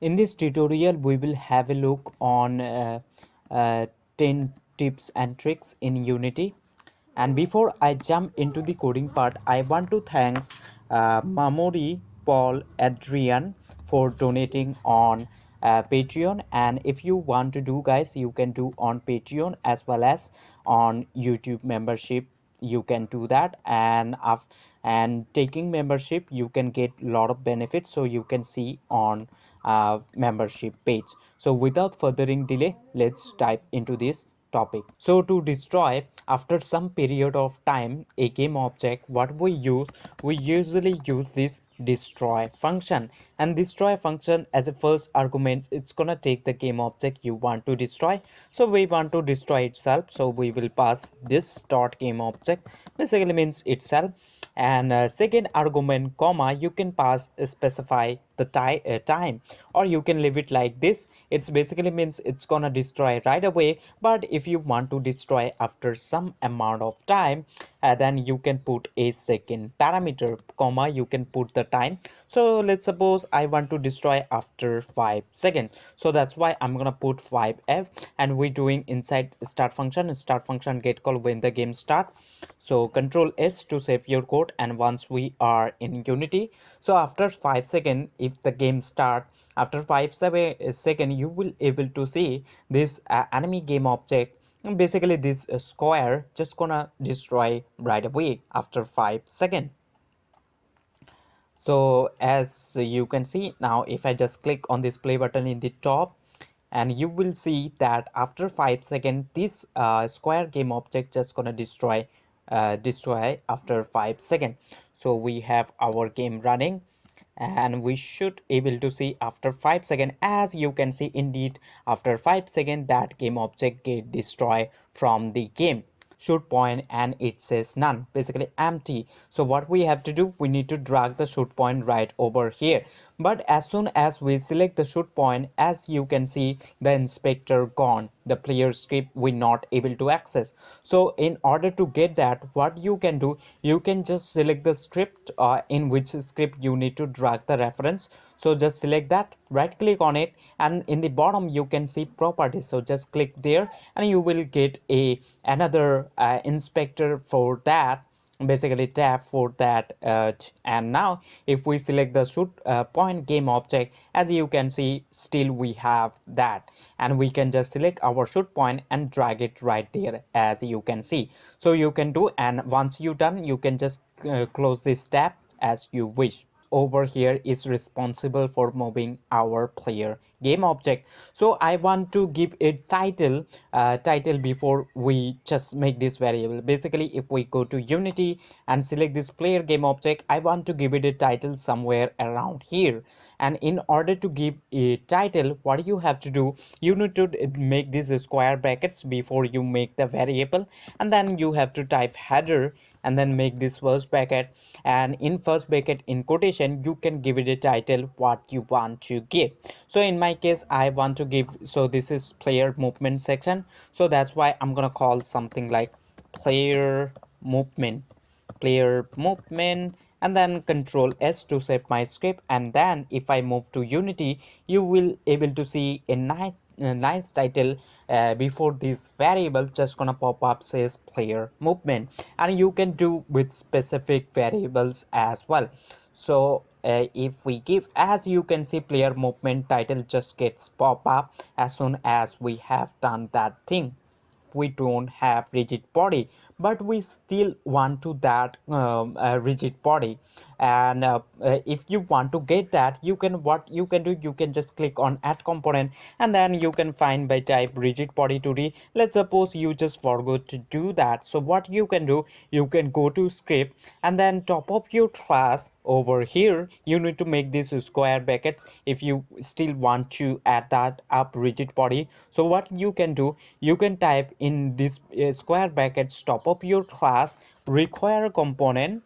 In this tutorial, we will have a look on uh, 10 tips and tricks in Unity. And before I jump into the coding part, I want to thanks MAMURI, Paul, Adrian for donating on Patreon. And if you want to do, guys, you can do on Patreon as well as on YouTube membership. You can do that, and taking membership you can get a lot of benefits, so you can see on membership page. So without furthering delay, let's dive into this topic. So to destroy after some period of time a game object, what we usually use this destroy function. And destroy function, as a first argument, it's gonna take the game object you want to destroy. So we want to destroy itself, so we will pass this dot game object, basically means itself. And second argument comma, you can pass specify the time, or you can leave it like this. It's basically means it's gonna destroy right away, but if you want to destroy after some amount of time, then you can put a second parameter comma, you can put the time. So let's suppose I want to destroy after 5 seconds, so that's why I'm gonna put 5f. And we're doing inside start function get called when the game start. So control S to save your code. And once we are in Unity, so after 5 seconds, if the game start after 5 seconds, you will able to see this enemy game object. And basically this square just gonna destroy right away after 5 seconds. So as you can see now, if I just click on this play button in the top, and you will see that after 5 seconds this square game object just gonna destroy after 5 seconds. So we have our game running, and we should able to see after 5 seconds. As you can see, indeed after 5 seconds that game object get destroyed from the game shoot point, and it says none, basically empty. So what we have to do, we need to drag the shoot point right over here. But as soon as we select the shoot point, as you can see the inspector gone, the player script we not able to access. So in order to get that, what you can do, you can just select the script, in which script you need to drag the reference. So just select that, right click on it, and in the bottom you can see properties, so just click there and you will get a another inspector for that, basically tab for that. And now if we select the shoot point game object, as you can see still we have that, and we can just select our shoot point and drag it right there, as you can see. So you can do, and once you done, you can just close this tab as you wish. Over here is responsible for moving our player game object. So I want to give a title before we just make this variable. Basically if we go to Unity and select this player game object, I want to give it a title somewhere around here. And in order to give a title, what you have to do, you need to make these square brackets before you make the variable, and then you have to type header and then make this first bracket, and in first bracket in quotation you can give it a title what you want to give. So in my case I want to give, so this is player movement section, so that's why I'm gonna call something like player movement player movement, and then control S to save my script. And then if I move to Unity, you will able to see a nice title before this variable just gonna pop up says player movement. And you can do with specific variables as well. So if we give, as you can see, player movement title just gets pop up as soon as we have done that thing. We don't have rigid body, but we still want to that rigid body. And if you want to get that, you can, what you can do, you can just click on add component, and then you can find by type rigid body 2D. Let's suppose you just forgot to do that, so what you can do, you can go to script and then top of your class. Over here you need to make these square brackets if you still want to add that up rigid body. So what you can do, you can type in this square brackets top of your class require component,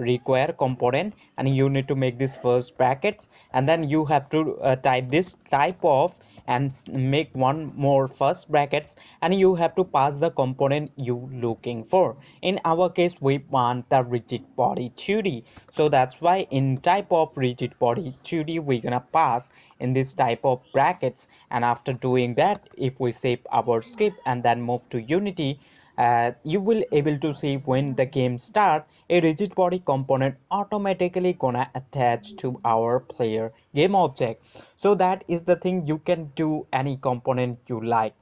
require component, and you need to make this first brackets, and then you have to type this type of and make one more first brackets, and you have to pass the component you looking for. In our case we want the rigid body 2D, so that's why in type of rigid body 2D we're gonna pass in this type of brackets. And after doing that, if we save our script and then move to Unity, you will able to see when the game start, a rigid body component automatically gonna attach to our player game object. So that is the thing, you can do any component you like.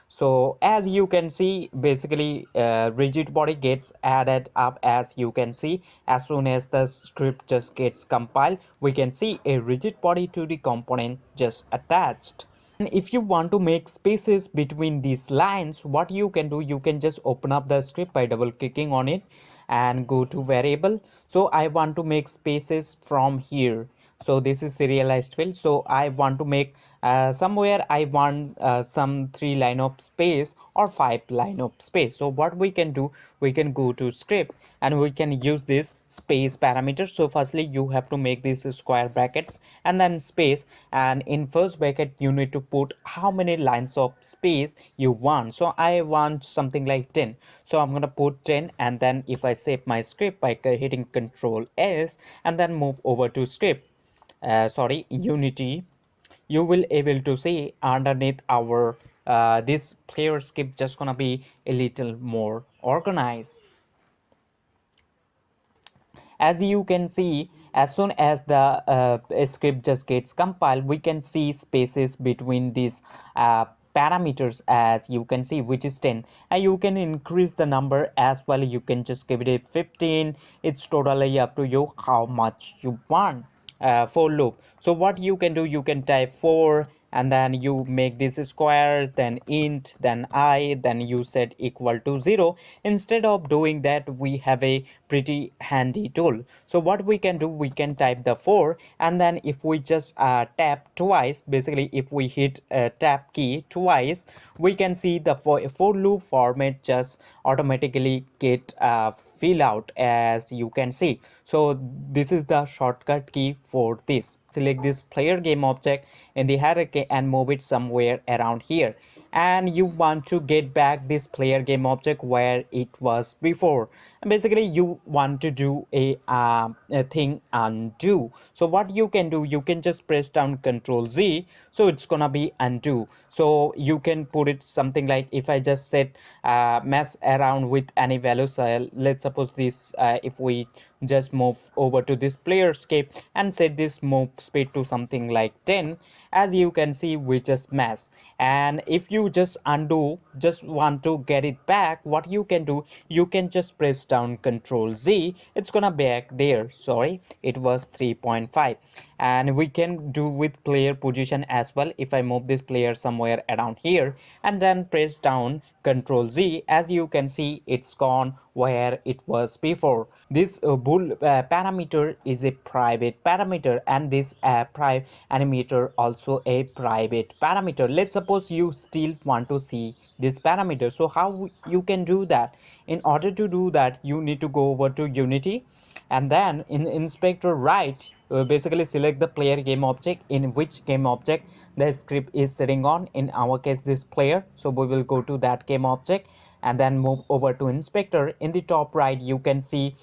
So as you can see, basically rigid body gets added up. As you can see, as soon as the script just gets compiled, we can see a rigid body to the component just attached. And if you want to make spaces between these lines, what you can do, you can just open up the script by double clicking on it and go to variable. So I want to make spaces from here. So this is serialized field, so I want to make somewhere I want some 3 line of space or 5 line of space. So what we can do, we can go to script and we can use this space parameter. So firstly you have to make these square brackets and then space, and in first bracket you need to put how many lines of space you want. So I want something like 10, so I'm gonna put 10, and then if I save my script by hitting Control S and then move over to script, sorry, Unity, you will able to see underneath our this player script just gonna be a little more organized. As you can see, as soon as the script just gets compiled, we can see spaces between these parameters, as you can see, which is 10, and you can increase the number as well. You can just give it a 15. It's totally up to you how much you want. For loop, so what you can do, you can type 4 and then you make this square, then int, then I, then you set equal to 0. Instead of doing that, we have a pretty handy tool. So what we can do, we can type the 4, and then if we just tap twice, basically if we hit tab key twice, we can see the for loop format just automatically get fill out, as you can see. So this is the shortcut key for this. Select this player game object in the hierarchy and move it somewhere around here, and you want to get back this player game object where it was before. And basically you want to do a thing undo. So what you can do, you can just press down Control Z, so it's gonna be undo. So you can put it something like, if I just set mess around with any value, so let's suppose this if we just move over to this player scape and set this move speed to something like 10, as you can see we just mess. And if you just undo, just want to get it back, what you can do, you can just press down Control Z, it's gonna back there. Sorry, it was 3.5. And we can do with player position as well. If I move this player somewhere around here and then press down Control Z, as you can see it's gone where it was before. This bool parameter is a private parameter, and this private animator also a private parameter. Let's suppose you still want to see this parameter. So how you can do that? In order to do that, you need to go over to Unity, and then in inspector right, basically select the player game object in which game object the script is sitting on. In our case this player, so we will go to that game object and then move over to inspector. In the top right you can see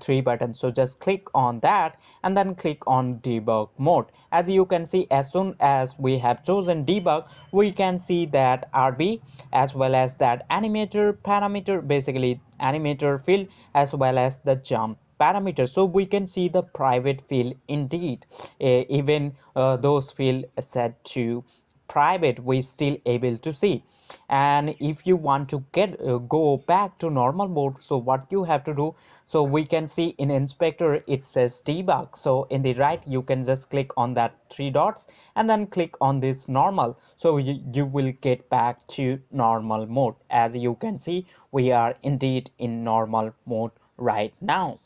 3 buttons, so just click on that and then click on debug mode. As you can see, as soon as we have chosen debug, we can see that RB as well as that animator parameter, basically animator field, as well as the jump parameter. So we can see the private field indeed. Even those field set to private, we still able to see. And if you want to get go back to normal mode, so what you have to do, so we can see in inspector it says debug. So in the right you can just click on that 3 dots and then click on this normal, so you will get back to normal mode. As you can see, we are indeed in normal mode right now.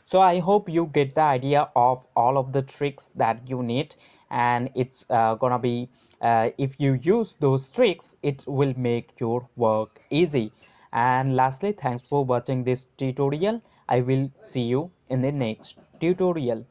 So I hope you get the idea of all of the tricks that you need, and it's gonna be if you use those tricks, it will make your work easy. And lastly, thanks for watching this tutorial. I will see you in the next tutorial.